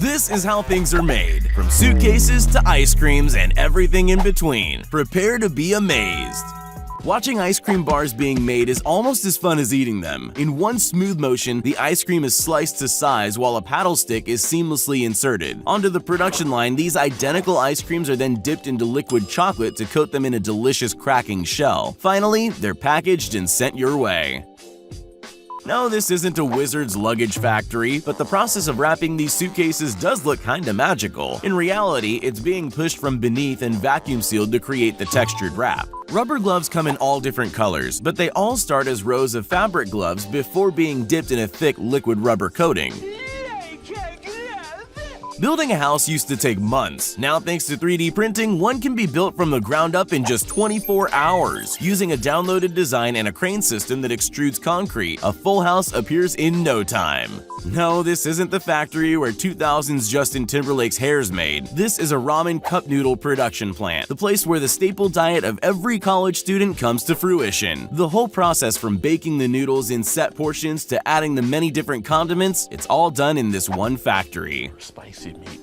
This is how things are made, from suitcases to ice creams and everything in between. Prepare to be amazed. Watching ice cream bars being made is almost as fun as eating them. In one smooth motion, the ice cream is sliced to size while a paddle stick is seamlessly inserted. Onto the production line, these identical ice creams are then dipped into liquid chocolate to coat them in a delicious cracking shell. Finally, they're packaged and sent your way. No, this isn't a wizard's luggage factory, but the process of wrapping these suitcases does look kinda magical. In reality, it's being pushed from beneath and vacuum sealed to create the textured wrap. Rubber gloves come in all different colors, but they all start as rows of fabric gloves before being dipped in a thick liquid rubber coating. Building a house used to take months. Now, thanks to 3D printing, one can be built from the ground up in just 24 hours. Using a downloaded design and a crane system that extrudes concrete, a full house appears in no time. No, this isn't the factory where 2000's Justin Timberlake's hair's made. This is a ramen cup noodle production plant, the place where the staple diet of every college student comes to fruition. The whole process from baking the noodles in set portions to adding the many different condiments, it's all done in this one factory. Spicy meat.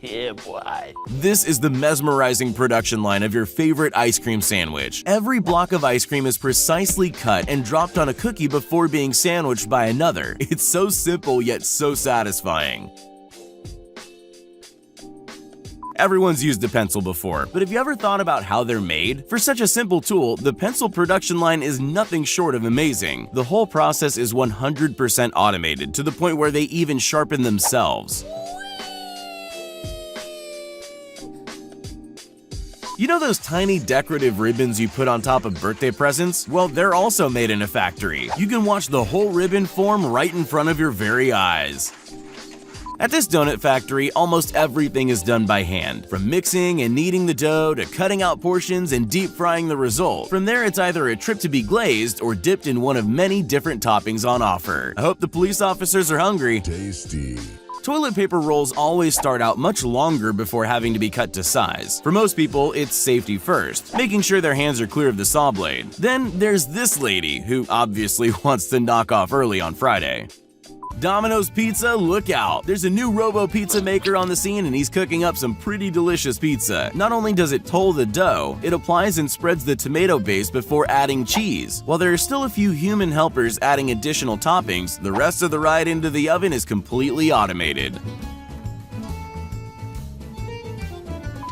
Yeah, boy. This is the mesmerizing production line of your favorite ice cream sandwich. Every block of ice cream is precisely cut and dropped on a cookie before being sandwiched by another. It's so simple yet so satisfying. Everyone's used a pencil before, but have you ever thought about how they're made? For such a simple tool, the pencil production line is nothing short of amazing. The whole process is 100% automated, to the point where they even sharpen themselves. You know those tiny decorative ribbons you put on top of birthday presents? Well, they're also made in a factory. You can watch the whole ribbon form right in front of your very eyes. At this donut factory, almost everything is done by hand, from mixing and kneading the dough to cutting out portions and deep frying the result. From there, it's either a trip to be glazed or dipped in one of many different toppings on offer. I hope the police officers are hungry. Tasty. Toilet paper rolls always start out much longer before having to be cut to size. For most people, it's safety first, making sure their hands are clear of the saw blade. Then there's this lady, who obviously wants to knock off early on Friday. Domino's Pizza, look out! There's a new robo-pizza maker on the scene and he's cooking up some pretty delicious pizza. Not only does it toll the dough, it applies and spreads the tomato base before adding cheese. While there are still a few human helpers adding additional toppings, the rest of the ride into the oven is completely automated.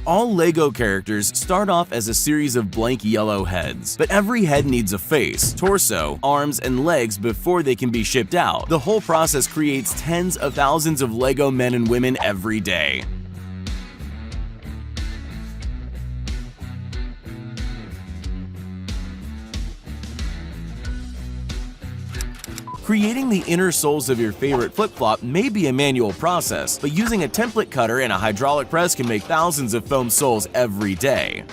All LEGO characters start off as a series of blank yellow heads, but every head needs a face, torso, arms, and legs before they can be shipped out. The whole process creates tens of thousands of LEGO men and women every day. Creating the inner soles of your favorite flip-flop may be a manual process, but using a template cutter and a hydraulic press can make thousands of foam soles every day.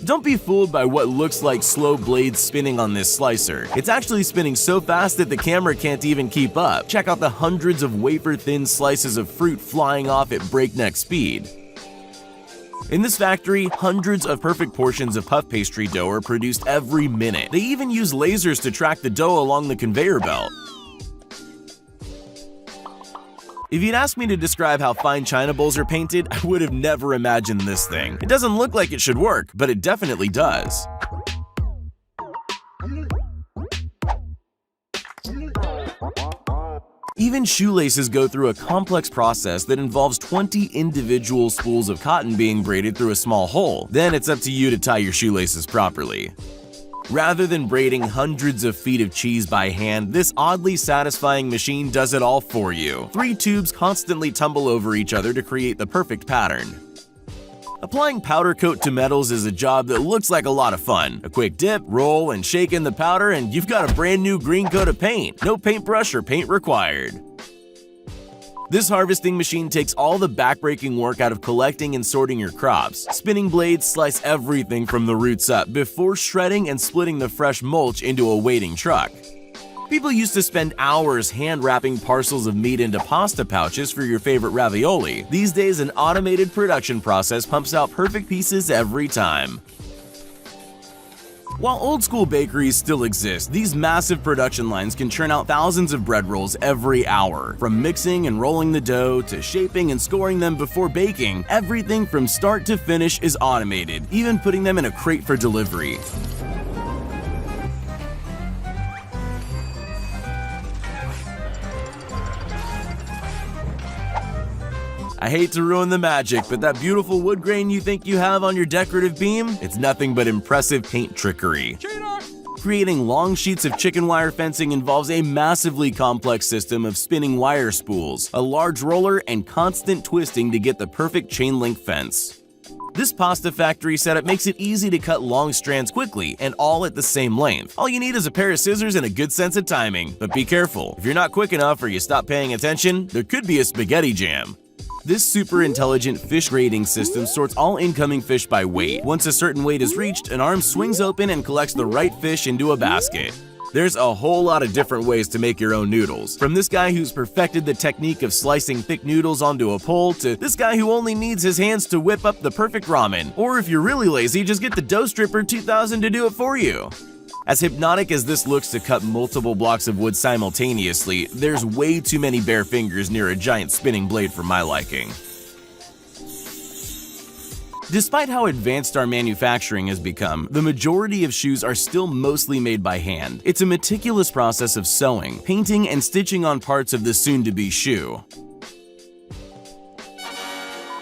Don't be fooled by what looks like slow blades spinning on this slicer. It's actually spinning so fast that the camera can't even keep up. Check out the hundreds of wafer-thin slices of fruit flying off at breakneck speed. In this factory, hundreds of perfect portions of puff pastry dough are produced every minute. They even use lasers to track the dough along the conveyor belt. If you'd asked me to describe how fine china bowls are painted, I would have never imagined this thing. It doesn't look like it should work, but it definitely does. Even shoelaces go through a complex process that involves 20 individual spools of cotton being braided through a small hole. Then it's up to you to tie your shoelaces properly. Rather than braiding hundreds of feet of cheese by hand, this oddly satisfying machine does it all for you. 3 tubes constantly tumble over each other to create the perfect pattern. Applying powder coat to metals is a job that looks like a lot of fun. A quick dip, roll, and shake in the powder and you've got a brand new green coat of paint. No paintbrush or paint required. This harvesting machine takes all the backbreaking work out of collecting and sorting your crops. Spinning blades slice everything from the roots up before shredding and splitting the fresh mulch into a waiting truck. People used to spend hours hand-wrapping parcels of meat into pasta pouches for your favorite ravioli. These days, an automated production process pumps out perfect pieces every time. While old-school bakeries still exist, these massive production lines can churn out thousands of bread rolls every hour. From mixing and rolling the dough to shaping and scoring them before baking, everything from start to finish is automated, even putting them in a crate for delivery. I hate to ruin the magic, but that beautiful wood grain you think you have on your decorative beam? It's nothing but impressive paint trickery. Cheater! Creating long sheets of chicken wire fencing involves a massively complex system of spinning wire spools, a large roller, and constant twisting to get the perfect chain-link fence. This pasta factory setup makes it easy to cut long strands quickly and all at the same length. All you need is a pair of scissors and a good sense of timing. But be careful, if you're not quick enough or you stop paying attention, there could be a spaghetti jam. This super intelligent fish grading system sorts all incoming fish by weight. Once a certain weight is reached, an arm swings open and collects the right fish into a basket. There's a whole lot of different ways to make your own noodles. From this guy who's perfected the technique of slicing thick noodles onto a pole to this guy who only needs his hands to whip up the perfect ramen. Or if you're really lazy, just get the Dough Stripper 2000 to do it for you. As hypnotic as this looks to cut multiple blocks of wood simultaneously, there's way too many bare fingers near a giant spinning blade for my liking. Despite how advanced our manufacturing has become, the majority of shoes are still mostly made by hand. It's a meticulous process of sewing, painting, and stitching on parts of the soon-to-be shoe.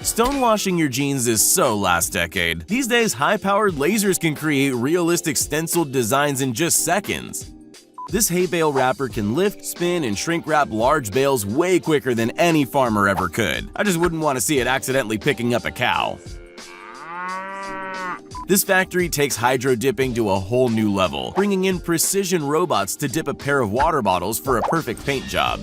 Stonewashing your jeans is so last decade. These days, high-powered lasers can create realistic stenciled designs in just seconds. This hay bale wrapper can lift, spin, and shrink wrap large bales way quicker than any farmer ever could. I just wouldn't want to see it accidentally picking up a cow. This factory takes hydro dipping to a whole new level, bringing in precision robots to dip a pair of water bottles for a perfect paint job.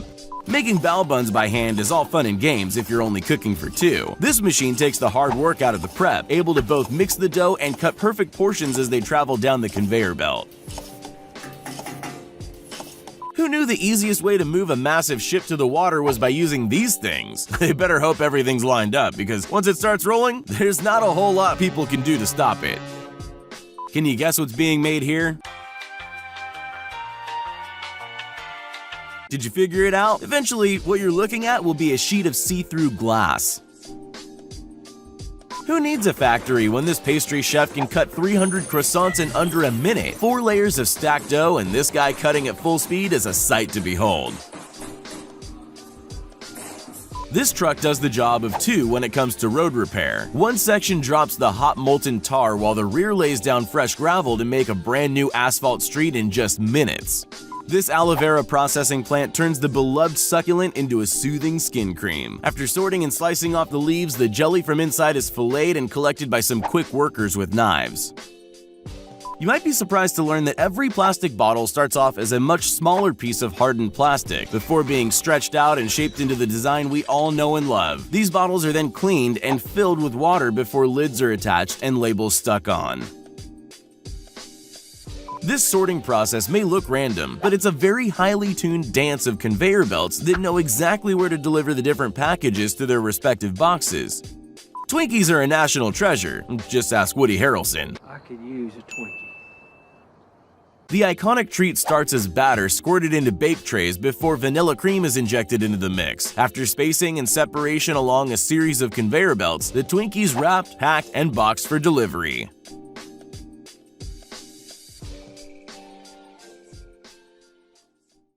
Making bao buns by hand is all fun and games if you're only cooking for two. This machine takes the hard work out of the prep, able to both mix the dough and cut perfect portions as they travel down the conveyor belt. Who knew the easiest way to move a massive ship to the water was by using these things? They better hope everything's lined up, because once it starts rolling, there's not a whole lot people can do to stop it. Can you guess what's being made here? Did you figure it out? Eventually, what you're looking at will be a sheet of see-through glass. Who needs a factory when this pastry chef can cut 300 croissants in under a minute? 4 layers of stacked dough and this guy cutting at full speed is a sight to behold. This truck does the job of 2 when it comes to road repair. One section drops the hot molten tar while the rear lays down fresh gravel to make a brand new asphalt street in just minutes. This aloe vera processing plant turns the beloved succulent into a soothing skin cream. After sorting and slicing off the leaves, the jelly from inside is filleted and collected by some quick workers with knives. You might be surprised to learn that every plastic bottle starts off as a much smaller piece of hardened plastic before being stretched out and shaped into the design we all know and love. These bottles are then cleaned and filled with water before lids are attached and labels stuck on. This sorting process may look random, but it's a very highly tuned dance of conveyor belts that know exactly where to deliver the different packages to their respective boxes. Twinkies are a national treasure, just ask Woody Harrelson. I could use a Twinkie. The iconic treat starts as batter squirted into bake trays before vanilla cream is injected into the mix. After spacing and separation along a series of conveyor belts, the Twinkie's wrapped, packed, and boxed for delivery.